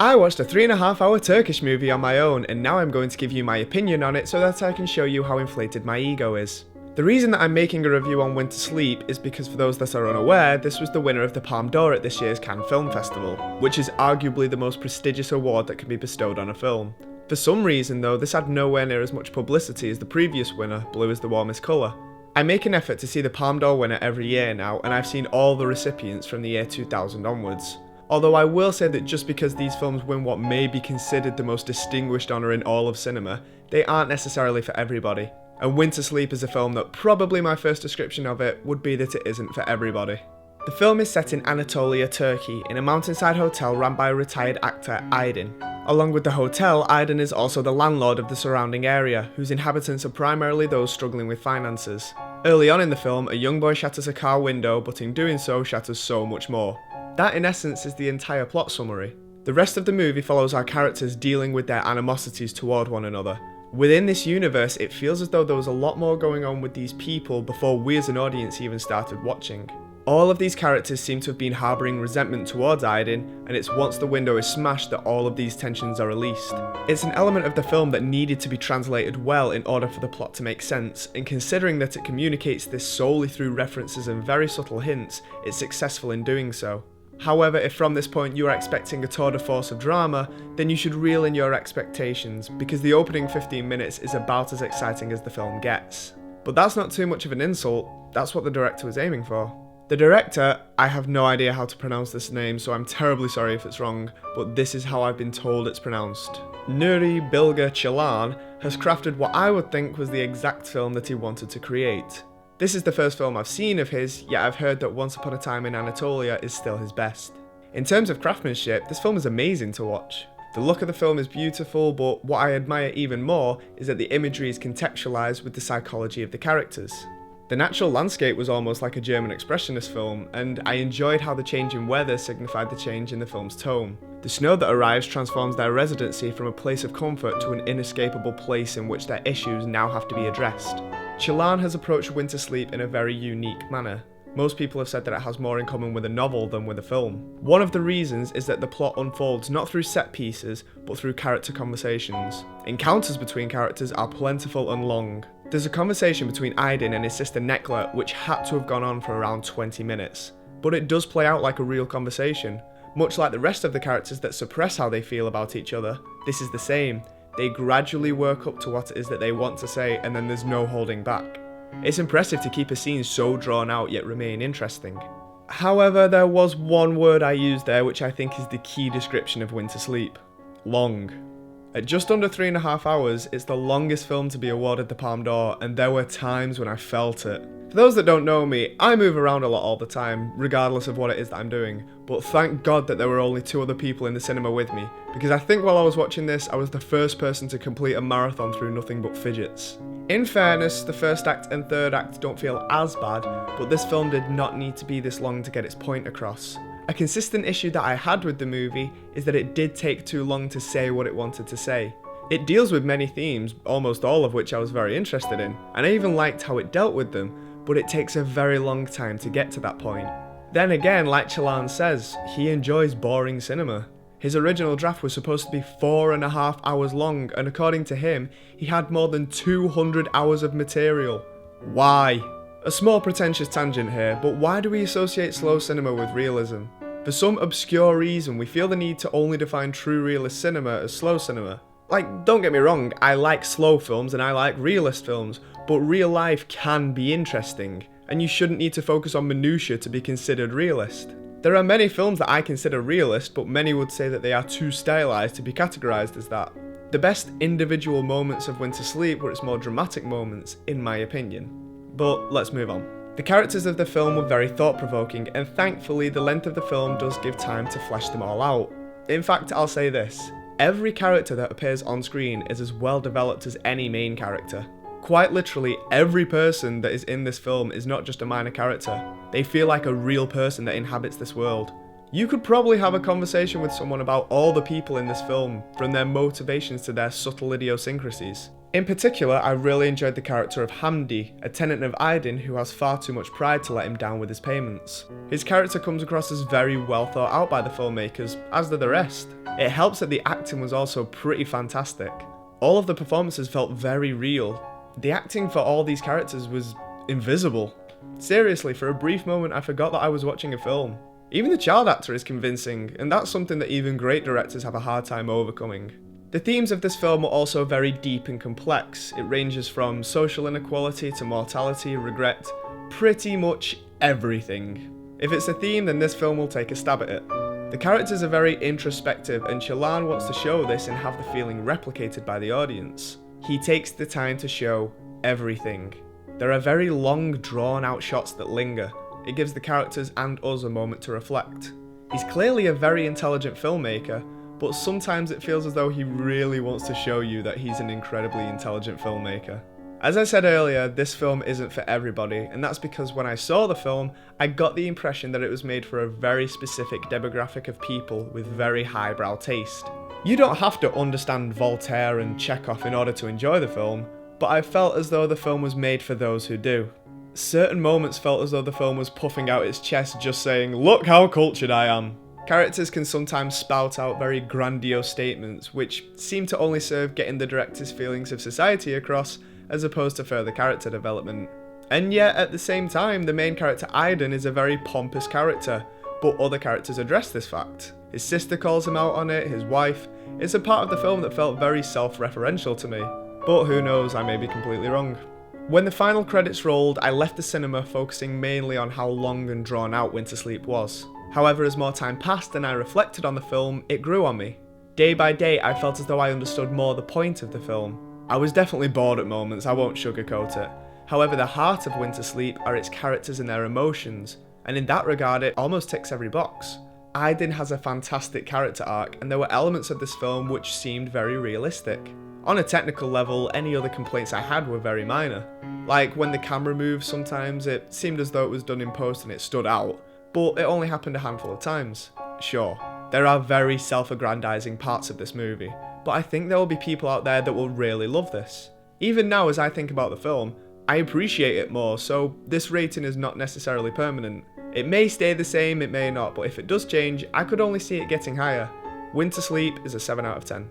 I watched a 3.5-hour Turkish movie on my own, and now I'm going to give you my opinion on it so that I can show you how inflated my ego is. The reason that I'm making a review on Winter Sleep is because, for those that are unaware, this was the winner of the Palme d'Or at this year's Cannes Film Festival, which is arguably the most prestigious award that can be bestowed on a film. For some reason though, this had nowhere near as much publicity as the previous winner, Blue is the Warmest Colour. I make an effort to see the Palme d'Or winner every year now, and I've seen all the recipients from the year 2000 onwards. Although I will say that just because these films win what may be considered the most distinguished honour in all of cinema, they aren't necessarily for everybody. And Winter Sleep is a film that probably my first description of it would be that it isn't for everybody. The film is set in Anatolia, Turkey, in a mountainside hotel run by a retired actor, Aydin. Along with the hotel, Aydin is also the landlord of the surrounding area, whose inhabitants are primarily those struggling with finances. Early on in the film, a young boy shatters a car window, but in doing so shatters so much more. That in essence is the entire plot summary. The rest of the movie follows our characters dealing with their animosities toward one another. Within this universe, it feels as though there was a lot more going on with these people before we as an audience even started watching. All of these characters seem to have been harbouring resentment towards Aydin, and it's once the window is smashed that all of these tensions are released. It's an element of the film that needed to be translated well in order for the plot to make sense, and considering that it communicates this solely through references and very subtle hints, it's successful in doing so. However, if from this point you are expecting a tour de force of drama, then you should reel in your expectations, because the opening 15 minutes is about as exciting as the film gets. But that's not too much of an insult, that's what the director was aiming for. The director, I have no idea how to pronounce this name, so I'm terribly sorry if it's wrong, but this is how I've been told it's pronounced. Nuri Bilge Ceylan has crafted what I would think was the exact film that he wanted to create. This is the first film I've seen of his, yet I've heard that Once Upon a Time in Anatolia is still his best. In terms of craftsmanship, this film is amazing to watch. The look of the film is beautiful, but what I admire even more is that the imagery is contextualised with the psychology of the characters. The natural landscape was almost like a German expressionist film, and I enjoyed how the change in weather signified the change in the film's tone. The snow that arrives transforms their residency from a place of comfort to an inescapable place in which their issues now have to be addressed. Ceylan has approached Winter Sleep in a very unique manner. Most people have said that it has more in common with a novel than with a film. One of the reasons is that the plot unfolds not through set pieces, but through character conversations. Encounters between characters are plentiful and long. There's a conversation between Aydin and his sister Necla which had to have gone on for around 20 minutes. But it does play out like a real conversation. Much like the rest of the characters that suppress how they feel about each other, this is the same. They gradually work up to what it is that they want to say, and then there's no holding back. It's impressive to keep a scene so drawn out yet remain interesting. However, there was one word I used there which I think is the key description of Winter Sleep. Long. At just under 3.5 hours, it's the longest film to be awarded the Palme d'Or, and there were times when I felt it. For those that don't know me, I move around a lot all the time, regardless of what it is that I'm doing, but thank God that there were only 2 other people in the cinema with me, because I think while I was watching this, I was the first person to complete a marathon through nothing but fidgets. In fairness, the first act and third act don't feel as bad, but this film did not need to be this long to get its point across. A consistent issue that I had with the movie is that it did take too long to say what it wanted to say. It deals with many themes, almost all of which I was very interested in, and I even liked how it dealt with them, but it takes a very long time to get to that point. Then again, like Ceylan says, he enjoys boring cinema. His original draft was supposed to be 4.5 hours long, and according to him, he had more than 200 hours of material. Why? A small pretentious tangent here, but why do we associate slow cinema with realism? For some obscure reason, we feel the need to only define true realist cinema as slow cinema. Like, don't get me wrong, I like slow films and I like realist films, but real life can be interesting, and you shouldn't need to focus on minutiae to be considered realist. There are many films that I consider realist, but many would say that they are too stylized to be categorized as that. The best individual moments of Winter Sleep were its more dramatic moments, in my opinion. But let's move on. The characters of the film were very thought-provoking, and thankfully the length of the film does give time to flesh them all out. In fact, I'll say this. Every character that appears on screen is as well developed as any main character. Quite literally, every person that is in this film is not just a minor character. They feel like a real person that inhabits this world. You could probably have a conversation with someone about all the people in this film, from their motivations to their subtle idiosyncrasies. In particular, I really enjoyed the character of Hamdi, a tenant of Aydin who has far too much pride to let him down with his payments. His character comes across as very well thought out by the filmmakers, as do the rest. It helps that the acting was also pretty fantastic. All of the performances felt very real. The acting for all these characters was invisible. Seriously, for a brief moment I forgot that I was watching a film. Even the child actor is convincing, and that's something that even great directors have a hard time overcoming. The themes of this film are also very deep and complex. It ranges from social inequality to mortality, regret, pretty much everything. If it's a theme, then this film will take a stab at it. The characters are very introspective, and Ceylan wants to show this and have the feeling replicated by the audience. He takes the time to show everything. There are very long, drawn-out shots that linger. It gives the characters and us a moment to reflect. He's clearly a very intelligent filmmaker, but sometimes it feels as though he really wants to show you that he's an incredibly intelligent filmmaker. As I said earlier, this film isn't for everybody, and that's because when I saw the film, I got the impression that it was made for a very specific demographic of people with very highbrow taste. You don't have to understand Voltaire and Chekhov in order to enjoy the film, but I felt as though the film was made for those who do. Certain moments felt as though the film was puffing out its chest just saying, "Look how cultured I am." Characters can sometimes spout out very grandiose statements, which seem to only serve getting the director's feelings of society across, as opposed to further character development. And yet, at the same time, the main character Aydin is a very pompous character, but other characters address this fact. His sister calls him out on it, his wife. It's a part of the film that felt very self-referential to me, but who knows, I may be completely wrong. When the final credits rolled, I left the cinema focusing mainly on how long and drawn out Winter Sleep was. However, as more time passed and I reflected on the film, it grew on me. Day by day, I felt as though I understood more the point of the film. I was definitely bored at moments, I won't sugarcoat it. However, the heart of Winter Sleep are its characters and their emotions, and in that regard it almost ticks every box. Aydin has a fantastic character arc, and there were elements of this film which seemed very realistic. On a technical level, any other complaints I had were very minor. Like when the camera moved sometimes, it seemed as though it was done in post and it stood out. But it only happened a handful of times. Sure, there are very self-aggrandizing parts of this movie, but I think there will be people out there that will really love this. Even now as I think about the film, I appreciate it more, so this rating is not necessarily permanent. It may stay the same, it may not, but if it does change, I could only see it getting higher. Winter Sleep is a 7 out of 10.